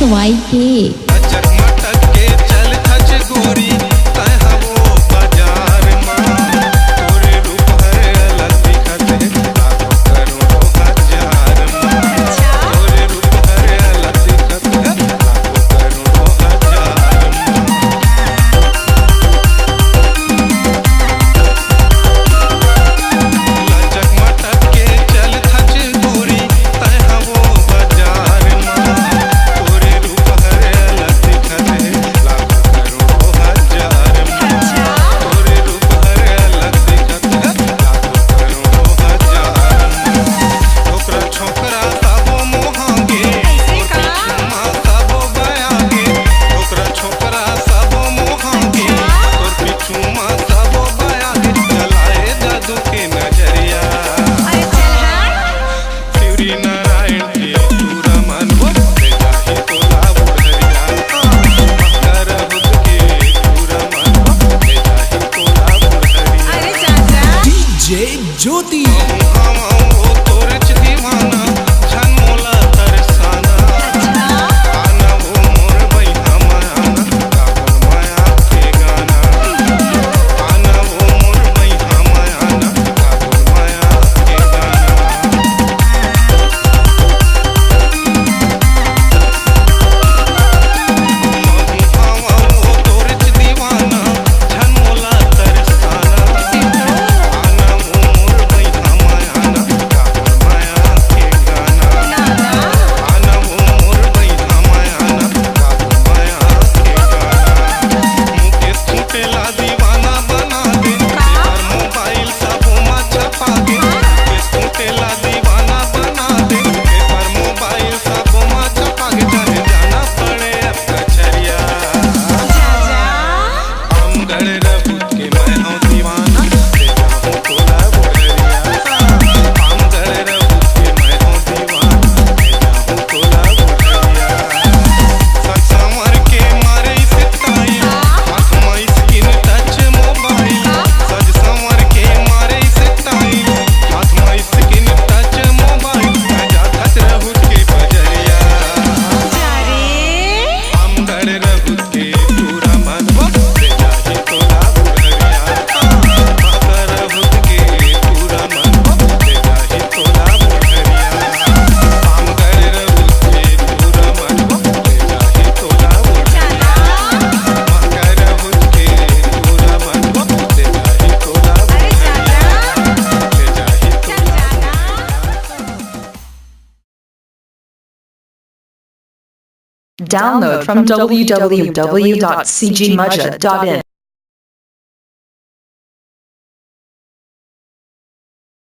हसवाई के। लचक मटक के चल खच गोरी तै हवो बाजार मां तोरे रूप है अलग दिखते लाखों करोड़ों हजार मां तोरे रूप है अलग दिखते लाखों करोड़ों हजार लचक मटक के चल खच गोरी तै हवो बाजार मां तोरे रूप है अलग दिखते लाखों करोड़ों हजार मां तोरे रूप है अलग दिखते लाखों करोड़ों हजार छोकरा छोकरा सबो मोहांगे मां सबो बयागे छोकरा छोकरा सबो मोहांगे तोर पीछू मां सबो बयागे चलाए जादू के नजरिया शिवरी नारायण के पूरा मानवो ले जाहि तोला बुढ़रिया कर बुद्ध के पूरा मानवो ले जाहि तोला बुढ़रिया DJ ज्योति वो तोरच दीवाना छन मोला तरसाना आना वो मोर बैठा मायाना काबल माया के गाना आना वो मोर बैठा मायाना काबल माया के गाना वो तोरच दीवाना छन मोला तरसाना आना वो मोर बैठा मायाना काबल माया के गाना आना वो मोर बैठा मायाना काबल माया के गाना मुकेश छूटेला दीवाना बना दे तेरा मोबाइल सबो मा छपा दे मुकेश छूटेला दीवाना बना दे तेरा मोबाइल सबो मा छपा के चाहे जाना पड़े अब कचरिया हम गड़े रबूत के मैं हूँ दीवाना ले जाऊँ तोला बुढ़रिया हम गड़े रबूत के मैं हूँ दीवाना ले जाऊँ तोला बुढ़रिया सच संवर के मारे सिताई हाथ में स्किन टच मोबाइल सच संवर के मारे सिताई हाथ में स्किन टच मोबाइल मैं जात रहूत के बजरिया हम गड़े रबूत के पूरा मानवो ले जाहि तोला बुढ़रिया कर रहूत के पूरा मानवो ले जाहि तोला बुढ़रिया हम गड़े रबूत के पूरा मानवो ले जाहि तोला बुढ़रिया कर रहूत के पूरा मानवो ले जाहि तोला बुढ़रिया ले जाहि Download from www.cgmudja.in.